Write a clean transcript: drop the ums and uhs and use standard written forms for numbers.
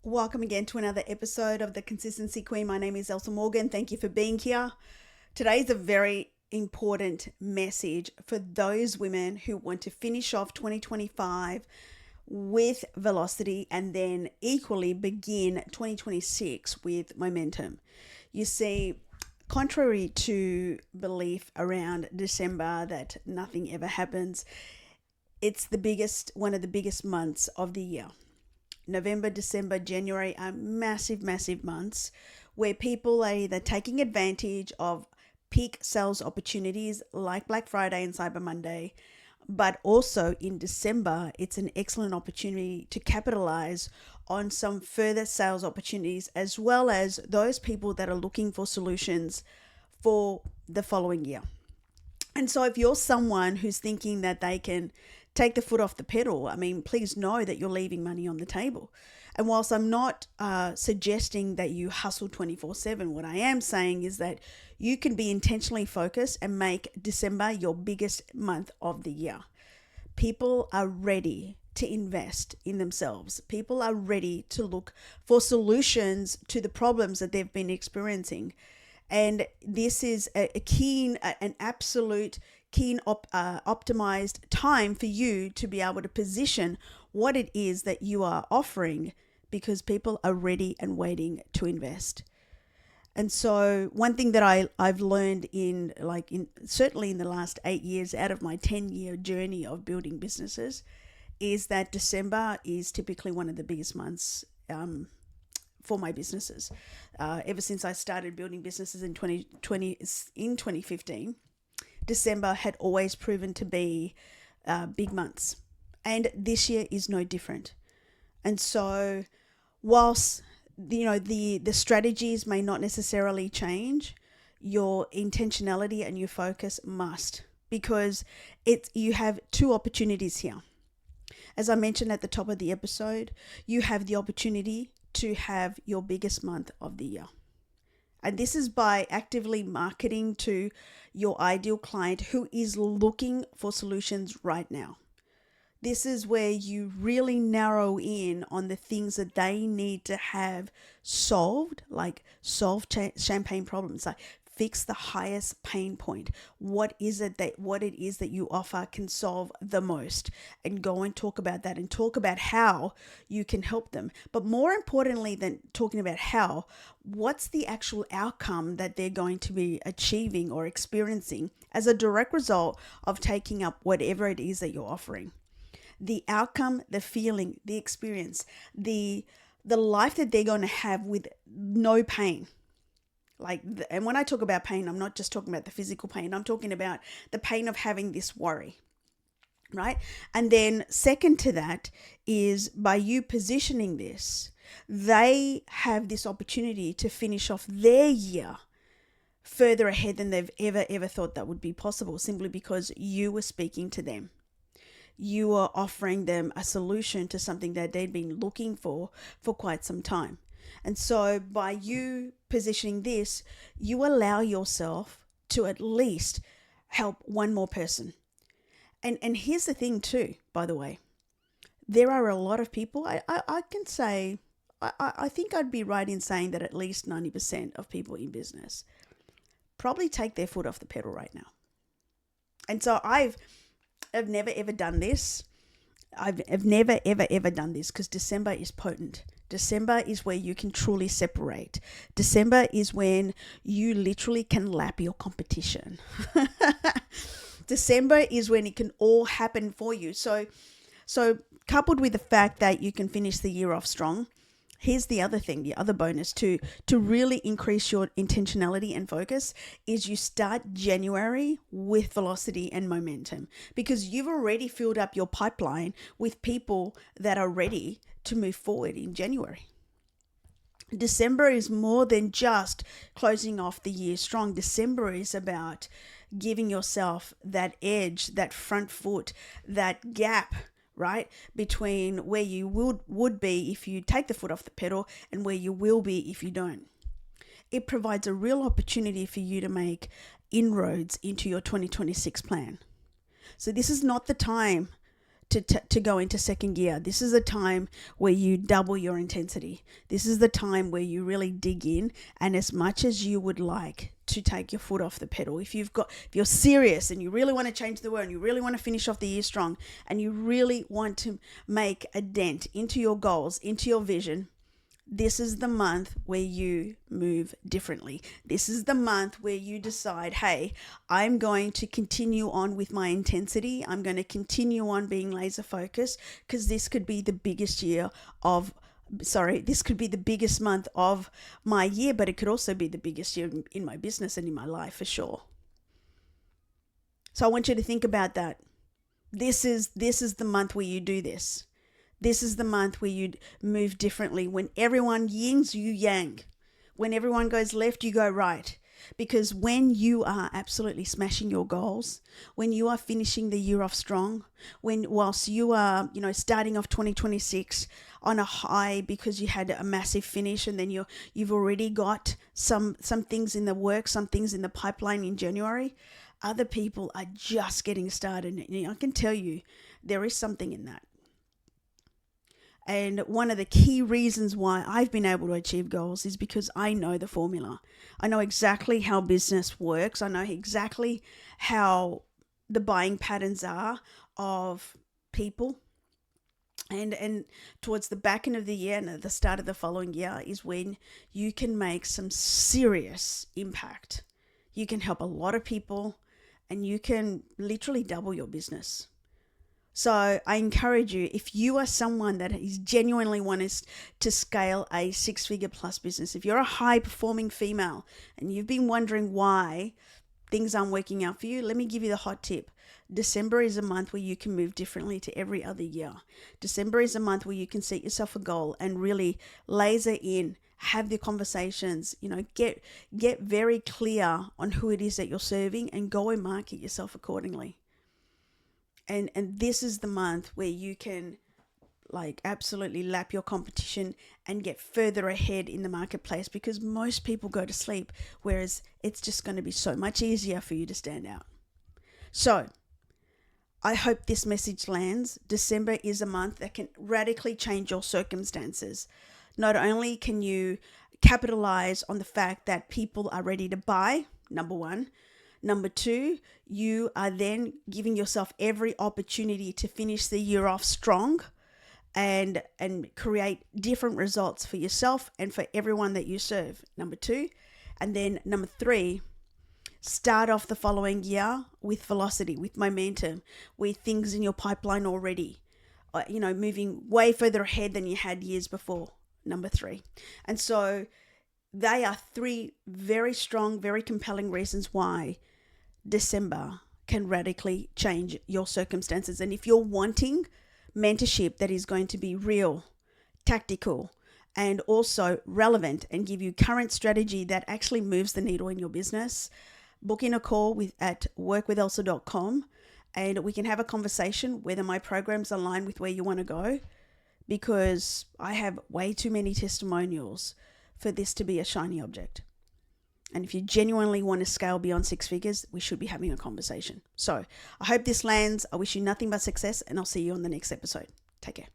Welcome again to another episode of the Consistency Queen. My name is Elsa Morgan. Thank you for being here. Today is a very important message for those women who want to finish off 2025 with velocity and then equally begin 2026 with momentum. You see, contrary to belief around December that nothing ever happens, it's one of the biggest months of the year. November, December, January are massive months where people are either taking advantage of peak sales opportunities like Black Friday and Cyber Monday, but also in December, it's an excellent opportunity to capitalize on some further sales opportunities, as well as those people that are looking for solutions for the following year. And so if you're someone who's thinking that they can take the foot off the pedal, I mean, please know that you're leaving money on the table. And whilst I'm not suggesting that you hustle 24/7, what I am saying is that you can be intentionally focused and make December your biggest month of the year. People are ready to invest in themselves. People are ready to look for solutions to the problems that they've been experiencing. And this is an absolute optimized time for you to be able to position what it is that you are offering, because people are ready and waiting to invest. And so one thing that I've learned certainly in the last 8 years out of my 10-year journey of building businesses is that December is typically one of the biggest months for my businesses. Ever since I started building businesses in 2015, December had always proven to be big months. And this year is no different. And so whilst the strategies may not necessarily change, your intentionality and your focus must, because you have two opportunities here. As I mentioned at the top of the episode, you have the opportunity to have your biggest month of the year. And this is by actively marketing to your ideal client who is looking for solutions right now. This is where you really narrow in on the things that they need to have solved, like solve champagne problems, like fix the highest pain point. What it is that you offer can solve the most, and go and talk about that and talk about how you can help them. But more importantly than talking about how, what's the actual outcome that they're going to be achieving or experiencing as a direct result of taking up whatever it is that you're offering. The outcome, the feeling, the experience, the life that they're going to have with no pain. And when I talk about pain, I'm not just talking about the physical pain. I'm talking about the pain of having this worry, right? And then second to that is by you positioning this, they have this opportunity to finish off their year further ahead than they've ever thought that would be possible, simply because you were speaking to them. You are offering them a solution to something that they'd been looking for quite some time. And so by you positioning this, you allow yourself to at least help one more person. And here's the thing too, by the way, there are a lot of people, I can say, I think I'd be right in saying that at least 90% of people in business probably take their foot off the pedal right now. And so I've never ever done this. I've never ever done this because December is potent. December is where you can truly separate. December is when you literally can lap your competition. December is when it can all happen for you. So coupled with the fact that you can finish the year off strong, here's the other thing, the other bonus to really increase your intentionality and focus is you start January with velocity and momentum, because you've already filled up your pipeline with people that are ready to move forward in January. December is more than just closing off the year strong. December is about giving yourself that edge, that front foot, that gap, right, between where you would be if you take the foot off the pedal and where you will be if you don't. It provides a real opportunity for you to make inroads into your 2026 plan. So this is not the time to go into second gear. This is a time where you double your intensity. This is the time where you really dig in, and as much as you would like to take your foot off the pedal, if you're serious and you really want to change the world and you really want to finish off the year strong and you really want to make a dent into your goals, into your vision, this is the month where you move differently. This is the month where you decide, hey, I'm going to continue on with my intensity. I'm going to continue on being laser focused, because this could be the biggest month of my year, but it could also be the biggest year in my business and in my life for sure. So I want you to think about that. This is the month where you do this. This is the month where you move differently. When everyone yings, you yang. When everyone goes left, you go right. Because when you are absolutely smashing your goals, when you are finishing the year off strong, whilst you are, starting off 2026 on a high because you had a massive finish, and then you've already got some things in the work, some things in the pipeline in January, other people are just getting started. And I can tell you, there is something in that. And one of the key reasons why I've been able to achieve goals is because I know the formula. I know exactly how business works. I know exactly how the buying patterns are of people. And towards the back end of the year and at the start of the following year is when you can make some serious impact. You can help a lot of people, and you can literally double your business. So I encourage you, if you are someone that is genuinely wanting to scale a 6-figure plus business, if you're a high performing female and you've been wondering why things aren't working out for you, let me give you the hot tip. December is a month where you can move differently to every other year. December is a month where you can set yourself a goal and really laser in, have the conversations, get very clear on who it is that you're serving, and go and market yourself accordingly. And this is the month where you can absolutely lap your competition and get further ahead in the marketplace, because most people go to sleep, whereas it's just going to be so much easier for you to stand out. So I hope this message lands. December is a month that can radically change your circumstances. Not only can you capitalize on the fact that people are ready to buy, number one. Number two, you are then giving yourself every opportunity to finish the year off strong and create different results for yourself and for everyone that you serve. Number two. And then number three, start off the following year with velocity, with momentum, with things in your pipeline already, moving way further ahead than you had years before. Number three. And so they are three very strong, very compelling reasons why December can radically change your circumstances. And if you're wanting mentorship that is going to be real, tactical, and also relevant and give you current strategy that actually moves the needle in your business, book in a call at workwithelsa.com, and we can have a conversation whether my programs align with where you want to go, because I have way too many testimonials for this to be a shiny object. And if you genuinely want to scale beyond 6 figures, we should be having a conversation. So I hope this lands. I wish you nothing but success, and I'll see you on the next episode. Take care.